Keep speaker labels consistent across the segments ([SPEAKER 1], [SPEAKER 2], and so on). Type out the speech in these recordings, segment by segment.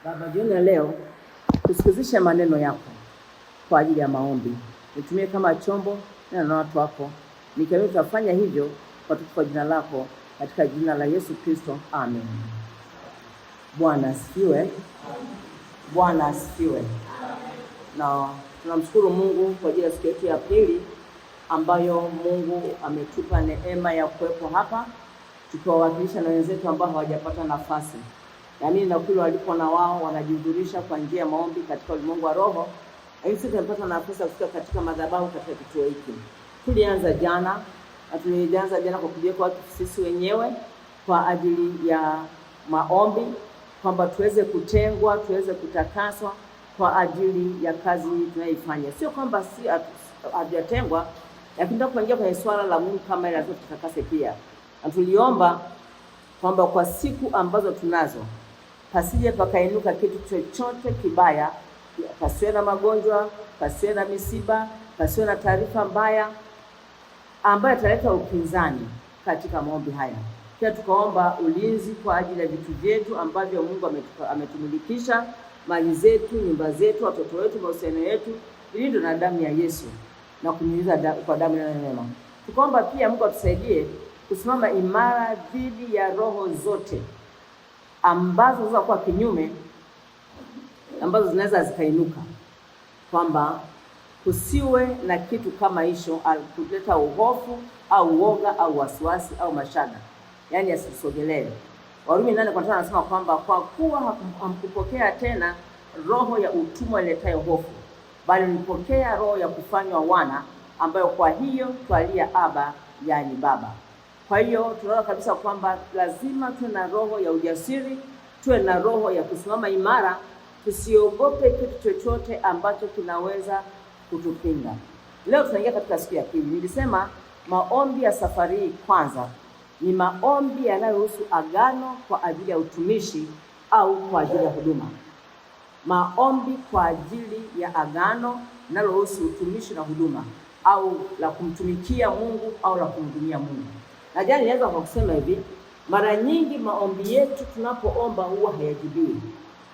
[SPEAKER 1] Baba, jioni ya leo tusikizishe maneno yako kwa ajili ya maombi. Nitumie kama chombo na watu wako. Nikiamini tutafanya hivyo kwa jina lako, katika jina la Yesu Kristo. Amen. Bwana asifiwe. Bwana asifiwe. Na tunamshukuru Mungu kwa ajili ya siku yetu ya pili ambayo Mungu ametupa neema ya kuwepo hapa tukiwawakilisha na wenzetu ambao hawajapata nafasi. Yaani na kule walipo na wao wanajihudhurisha kwa njia ya maombi katika ulimwengu wa roho. Lakini sisi tumepata nafasi ya kufika katika madhabahu katika kituo hiki. Tulianza jana kwa kujiweka watu sisi wenyewe kwa ajili ya maombi, kwamba tuweze kutengwa, tuweze kutakaswa kwa ajili ya kazi tunayoifanya. Sio kwamba si hatujatengwa, lakini tunapoingia kwenye swala la Mungu kama ile lazima tutakase pia. Na tuliomba kwamba kwa siku ambazo tunazo pasije pakainuka kitu chochote kibaya, pasiwe na magonjwa, pasiwe na misiba, pasiwe na taarifa mbaya ambayo italeta upinzani katika maombi haya. Pia tukaomba ulinzi kwa ajili ya vitu vyetu ambavyo Mungu ametumilikisha, mali zetu, nyumba zetu, watoto wetu, mahusiano yetu, ilindwe na damu ya Yesu na kunyunyiza kwa damu ya neema. Tukaomba pia Mungu atusaidie kusimama imara dhidi ya roho zote ambazo zinaweza kuwa kinyume, ambazo zinaweza zikainuka, kwamba kusiwe na kitu kama hicho kuleta uhofu au uoga au wasiwasi au mashaka, yaani asisogelee. Warumi 8:5 anasema kwamba kwa kuwa hamkupokea tena roho ya utumwa iletayo hofu, bali mlipokea roho ya kufanywa wana, ambayo kwa hiyo twalia Aba, yaani Baba. Kwa hiyo tunaona kabisa kwamba lazima tuwe na roho ya ujasiri, tuwe na roho ya kusimama imara, tusiogope kitu chochote ambacho kinaweza kutupinga. Leo tunaingia katika siku ya pili. Nilisema maombi ya safari hii kwanza ni maombi yanayohusu agano kwa ajili ya utumishi au kwa ajili ya huduma. Maombi kwa ajili ya agano linalohusu utumishi na huduma, au la kumtumikia Mungu au la kumhudumia Mungu. Na jana nianza kwa kusema hivi, mara nyingi maombi yetu tunapoomba huwa hayajibiwi.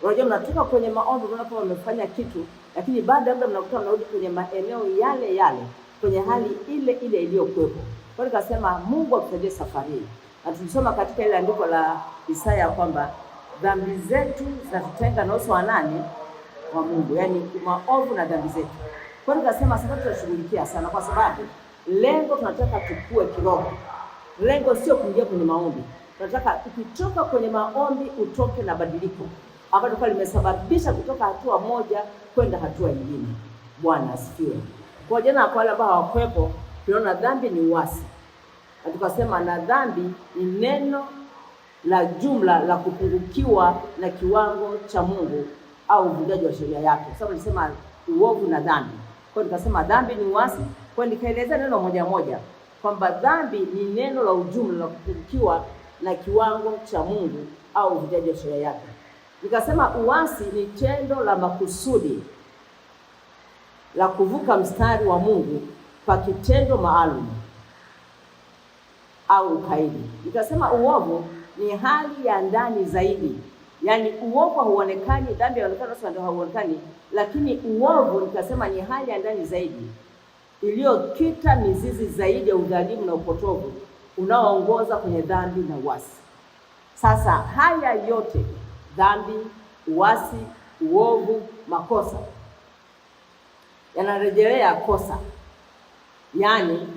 [SPEAKER 1] Unajua, mnatoka kwenye maombi mnapokuwa mmefanya kitu, lakini baada ya muda mnakuta mnarudi kwenye maeneo yale yale, kwenye hali ile ile iliyokuwepo. Kwa hiyo nikasema Mungu atusaidie safari hii. Na tulisoma katika ile andiko la Isaya kwamba dhambi zetu zinatutenga na uso wa nani? Wa Mungu. Yaani maovu na dhambi zetu. Kwa hiyo nikasema sasa tutashughulikia sana, kwa sababu lengo tunataka tukue kiroho. Lengo sio kuingia kwenye maombi. Tunataka ukitoka kwenye maombi utoke na badiliko ambalo kwa limesababisha kutoka hatua moja kwenda hatua nyingine. Bwana asifiwe. Kwa jana kwa wale ambao hawakuepo, tunaona dhambi ni uasi. Na tukasema na dhambi ni neno la jumla la kupungukiwa na kiwango cha Mungu au uvunjaji wa sheria yake. Sababu nilisema uovu na dhambi. Kwa hiyo nikasema dhambi ni uasi, kwa hiyo nikaeleza neno moja moja kwamba dhambi ni neno la ujumla la kupungukiwa na kiwango cha Mungu au uvunjaji wa sheria yake. Nikasema uasi ni tendo la makusudi la kuvuka mstari wa Mungu kwa kitendo maalum au ukaidi. Nikasema uovu ni hali ya ndani zaidi. Yaani uovu hauonekani, dhambi inaonekana sasa ndio hauonekani, lakini uovu nikasema ni hali ya ndani zaidi iliyokita mizizi zaidi ya udhalimu na upotovu unaoongoza kwenye dhambi na uasi. Sasa haya yote, dhambi, uasi, uovu, makosa, yanarejelea kosa, yaani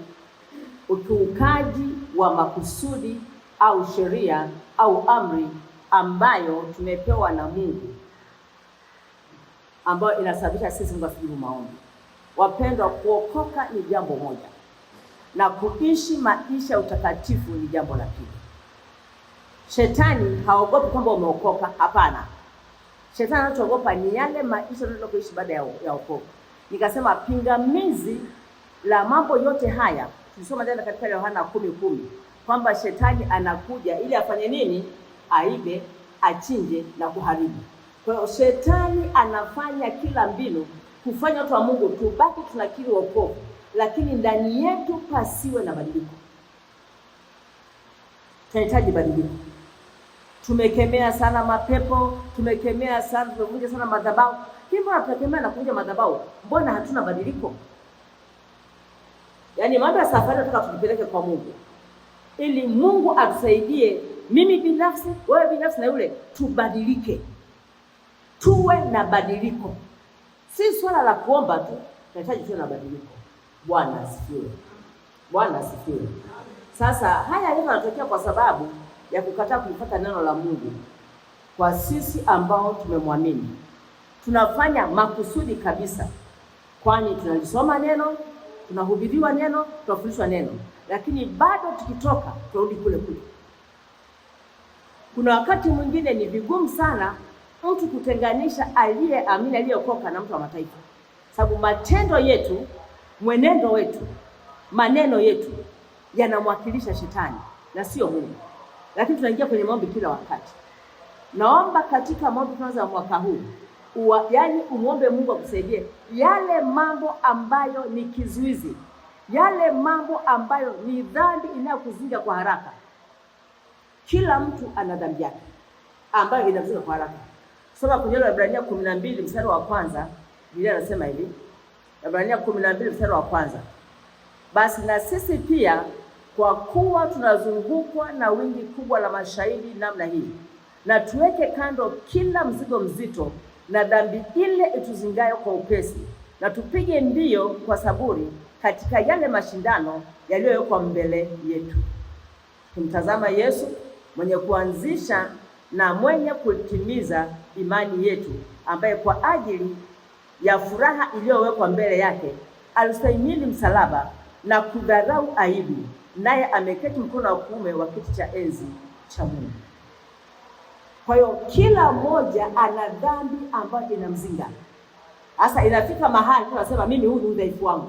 [SPEAKER 1] ukiukaji wa makusudi au sheria au amri ambayo tumepewa na Mungu, ambayo inasababisha sisi kujibu maombi. Wapendwa, kuokoka ni jambo moja na kuishi maisha ya utakatifu ni jambo la pili. Shetani haogopi kwamba umeokoka, hapana. Shetani anachoogopa ni yale maisha unayoishi baada ya wokovu. Nikasema pingamizi la mambo yote haya, tulisoma jana katika Yohana 10:10 kwamba shetani anakuja ili afanye nini? Aibe, achinje na kuharibu. Kwa hiyo shetani anafanya kila mbinu kufanya watu wa Mungu tubaki tunakiri wokovu, lakini ndani yetu pasiwe na badiliko. Tunahitaji badiliko. tumekemea sana mapepo, tumekemea sana, tumevunja sana madhabahu. Mbona tunakemea na kuvunja madhabahu? Mbona hatuna badiliko? Yaani mambo ya safari tunataka tujipeleke kwa Mungu, ili Mungu atusaidie, mimi binafsi, wewe binafsi na yule, tubadilike, tuwe na badiliko. Si swala la kuomba tu, tunahitaji tuwe na badiliko. Bwana asifiwe. Bwana asifiwe. Sasa haya leo yanatokea kwa sababu ya kukataa kulifuata neno la Mungu. Kwa sisi ambao tumemwamini, tunafanya makusudi kabisa, kwani tunalisoma neno, tunahubiriwa neno, tunafundishwa neno, lakini bado tukitoka turudi kule kule. Kuna wakati mwingine ni vigumu sana mtu kutenganisha aliyeamini, aliyeokoka na mtu wa mataifa, sababu matendo yetu, mwenendo wetu, maneno yetu yanamwakilisha shetani na sio Mungu. Lakini tunaingia kwenye maombi kila wakati. Naomba katika maombi kwanza mwaka huu, yaani umuombe Mungu akusaidie yale mambo ambayo ni kizuizi, yale mambo ambayo ni dhambi inayokuzinga kwa haraka. Kila mtu ana dhambi yake ambayo inamzinga kwa haraka. Soma kwenye Waebrania 12 mstari wa kwanza, Biblia inasema hivi. Waebrania 12 mstari wa kwanza. Basi na sisi pia, kwa kuwa tunazungukwa na wingi kubwa la mashahidi namna hii, na tuweke kando kila mzigo mzito na dhambi ile ituzingayo kwa upesi, na tupige mbio kwa saburi katika yale mashindano yaliyowekwa mbele yetu, kumtazama Yesu mwenye kuanzisha na mwenye kutimiza imani yetu, ambaye kwa ajili ya furaha iliyowekwa mbele yake alistahimili msalaba na kudharau aibu, naye ameketi mkono wa kuume wa kiti cha enzi cha Mungu. Kwa hiyo kila mmoja ana dhambi ambayo inamzinga. Sasa inafika mahali tunasema mimi huyu ni udhaifu wangu,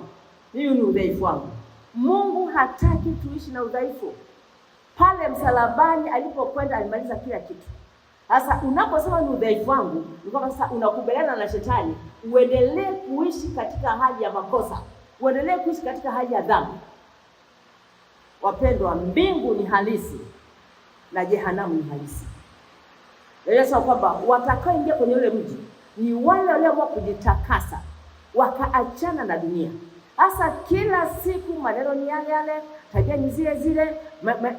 [SPEAKER 1] mimi ni udhaifu wangu. Mungu hataki tuishi na udhaifu. Pale msalabani alipokwenda alimaliza kila kitu. Sasa unaposema ni udhaifu wangu, ni kwamba sasa unakubaliana na shetani uendelee kuishi katika hali ya makosa, uendelee kuishi katika hali ya dhambi. Wapendwa, mbingu ni halisi na jehanamu ni halisi. Yesu kwamba watakaoingia kwenye ule mji ni wale walioamua kujitakasa, wakaachana na dunia. Sasa kila siku maneno ni yale yale, tabia ni zile zile,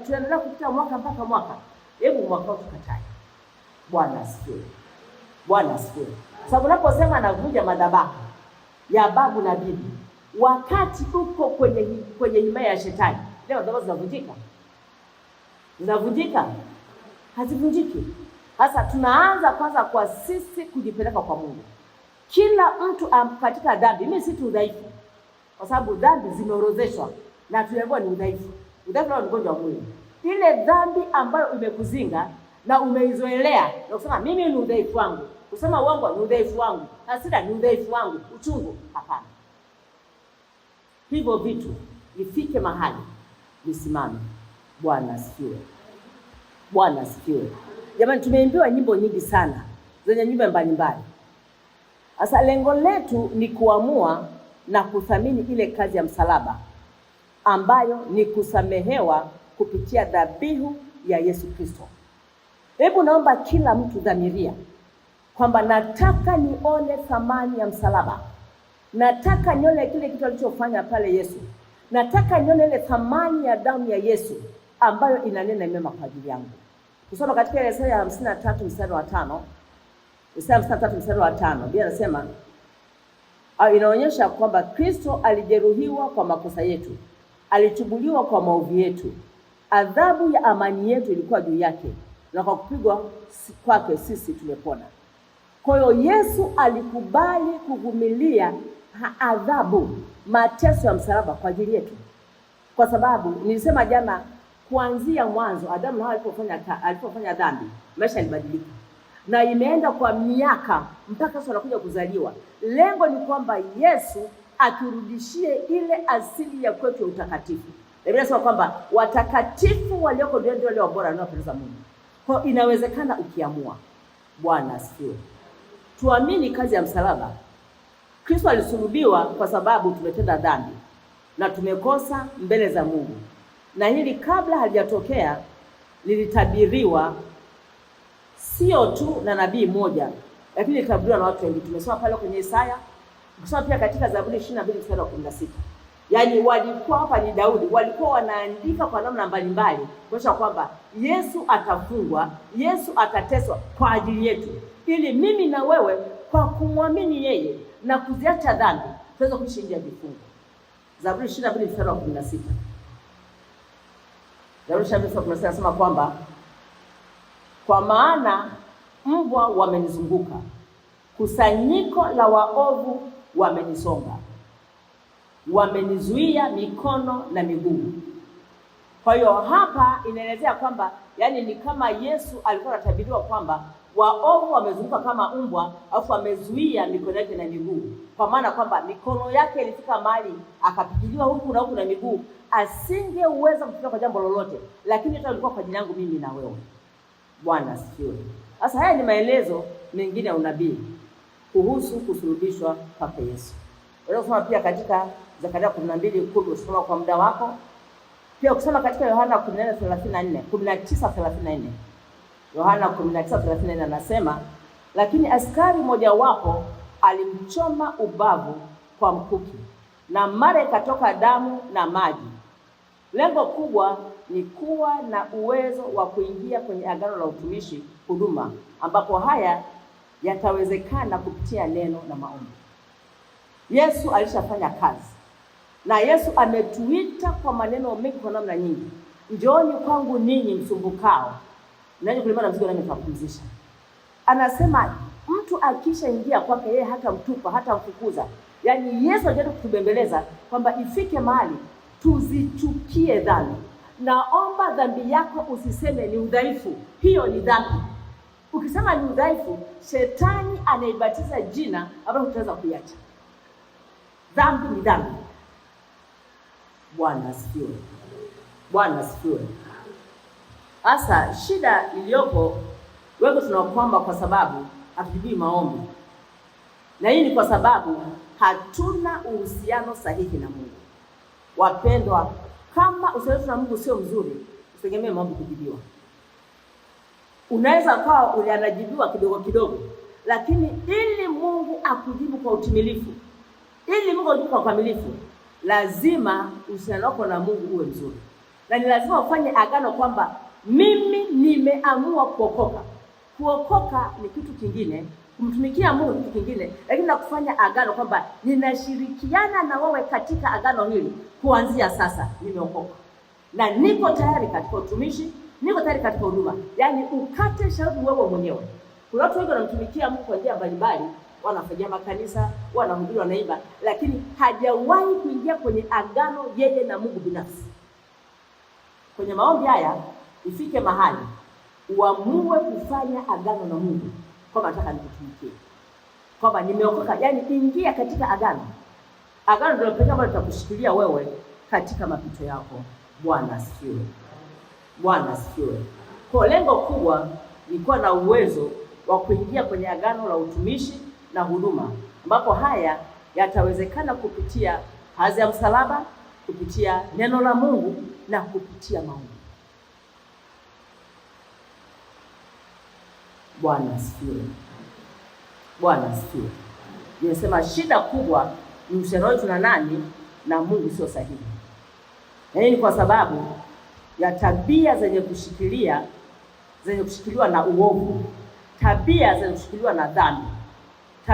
[SPEAKER 1] tunaendelea kupita mwaka mpaka mwaka. Hebu mwaka tukatae. Bwana asifiwe. Bwana asifiwe. Sababu unaposema anavunja madhabahu ya babu na bibi, wakati uko kwenye himaya ya shetani, leo madhabahu zinavunjika? Zinavunjika? Hazivunjiki. Sasa tunaanza kwanza kwa sisi kujipeleka kwa Mungu. Kila mtu katika dhambi, mimi si tu udhaifu, kwa sababu dhambi zimeorozeshwa na tunaambiwa ni udhaifu. Udhaifu ni ugonjwa wa mwili. Ile dhambi ambayo imekuzinga na umeizoelea na kusema mimi ni udhaifu wangu, kusema uongo ni udhaifu wangu, hasira ni udhaifu wangu, uchungu, hapana. Hivyo vitu vifike mahali visimame. Bwana asifiwe. Bwana asifiwe. Jamani, tumeimbiwa nyimbo nyingi sana zenye nyimbo mbalimbali. Sasa lengo letu ni kuamua na kuthamini ile kazi ya msalaba ambayo ni kusamehewa kupitia dhabihu ya Yesu Kristo. Hebu naomba kila mtu dhamiria kwamba nataka nione thamani ya msalaba. Nataka nione kile kitu alichofanya pale Yesu. Nataka nione ile thamani ya damu ya Yesu ambayo inanena mema kwa ajili yangu. Kusoma katika Isaya 53 mstari wa 5. Isaya 53 mstari wa 5. Biblia inasema inaonyesha kwamba Kristo alijeruhiwa kwa makosa yetu, alichubuliwa kwa maovu yetu. Adhabu ya amani yetu ilikuwa juu yake, na kwa kupigwa kwake sisi tumepona. Kwa hiyo Yesu alikubali kuvumilia adhabu, mateso ya msalaba kwa ajili yetu. Kwa sababu nilisema jana, kuanzia mwanzo Adamu na Hawa alipofanya dhambi, maisha yalibadilika. Na imeenda kwa miaka mpaka sasa anakuja kuzaliwa. Lengo ni kwamba Yesu aturudishie ile asili ya kwetu ya utakatifu. Biblia inasema kwamba watakatifu walioko duniani ndio walio bora na wapendeza Mungu. Kwa inawezekana ukiamua. Bwana asifiwe. Tuamini kazi ya msalaba. Kristo alisulubiwa kwa sababu tumetenda dhambi na tumekosa mbele za Mungu. Na hili kabla halijatokea lilitabiriwa sio tu na nabii mmoja, lakini ikabudiwa na watu wengi. Tumesoma pale kwenye Isaya, tumesoma pia katika Zaburi 22 mstari wa 16. Yaani walikuwa hapa ni Daudi, walikuwa wanaandika kwa namna mbalimbali kuonyesha kwamba Yesu atafungwa, Yesu atateswa kwa ajili yetu, ili mimi na wewe kwa kumwamini yeye na kuziacha dhambi tuweze kuishi nje ya vifungo. Zaburi 22 mstari wa 16. Zaburi 22 mstari wa 16 nasema kwamba kwa maana mbwa wamenizunguka, kusanyiko la waovu wamenisonga, wamenizuia mikono na miguu. Kwa hiyo hapa inaelezea kwamba yani ni kama Yesu alikuwa anatabiriwa kwamba waovu wamezunguka kama mbwa, alafu amezuia mikono yake na miguu. Kwa maana kwamba mikono yake ilifika mahali akapigiliwa huku na huku na miguu, asingeweza kufika kwa jambo lolote, lakini hata alikuwa kwa ajili yangu mimi na wewe. Bwana asifiwe. Sasa haya ni maelezo mengine ya unabii kuhusu kusulubishwa kwa Yesu. Unaweza kusoma pia katika Zakaria 12:10 usoma kwa muda wako. Pia ukisoma katika Yohana 19:34. Yohana 19:34 anasema, lakini askari mmoja wapo alimchoma ubavu kwa mkuki, na mara ikatoka damu na maji. Lengo kubwa ni kuwa na uwezo wa kuingia kwenye agano la utumishi, huduma, ambapo haya yatawezekana kupitia neno na maombi. Yesu alishafanya kazi, na Yesu ametuita kwa maneno mengi kwa namna nyingi. Njooni kwangu ninyi msumbukao nanyi kulima na mzigo nami nitawapumzisha. Anasema mtu akishaingia kwake yeye hata mtupa, hata mfukuza. Yaani Yesu anataka kutubembeleza kwamba ifike mahali tuzichukie dhambi. Naomba dhambi yako usiseme ni udhaifu, hiyo ni dhambi. Ukisema ni udhaifu, shetani anaibatiza jina ambalo tutaweza kuiacha. Dhambi ni dhambi. Bwana asifiwe. Bwana asifiwe. Sasa shida iliyopo wewe tunakwamba kwa sababu hatujibii maombi. Na hii ni kwa sababu hatuna uhusiano sahihi na Mungu. Wapendwa, kama uhusiano na Mungu sio mzuri, usitegemee maombi kujibiwa. Unaweza kuwa ulianajibiwa kidogo kidogo, lakini ili Mungu akujibu kwa utimilifu, ili Mungu akujibu kwa ukamilifu, lazima uhusiano wako na Mungu uwe mzuri. Na ni lazima ufanye agano kwamba mimi nimeamua kuokoka. Kuokoka ni kitu kingine, kumtumikia Mungu ni kitu kingine, lakini na kufanya agano kwamba ninashirikiana na wewe katika agano hili kuanzia sasa nimeokoka. Na niko tayari katika utumishi, niko tayari katika huduma. Yaani ukate shauri wewe mwenyewe. Kuna watu wengi wanamtumikia Mungu kwa njia mbalimbali, wanafanya makanisa, wanahubiri, wanaimba, lakini hajawahi kuingia kwenye agano yeye na Mungu binafsi. Kwenye maombi haya ifike mahali uamue kufanya agano na Mungu kwamba nataka nikutumikie, kwamba nimeokoka. Yaani ingia katika agano. Agano ndio pekee ambalo litakushikilia wewe katika mapito yako. Bwana asifiwe. Bwana asifiwe. Kwa lengo kubwa ni kuwa na uwezo wa kuingia kwenye agano la utumishi na huduma, ambapo haya yatawezekana kupitia kazi ya msalaba, kupitia neno la Mungu na kupitia maombi. Bwana asifiwe. Bwana asifiwe. Nimesema shida kubwa ni uhusiano wetu na nani? Na Mungu sio sahihi. Na hii ni kwa sababu ya tabia zenye kushikiliwa na uovu, tabia zenye kushikiliwa na dhambi.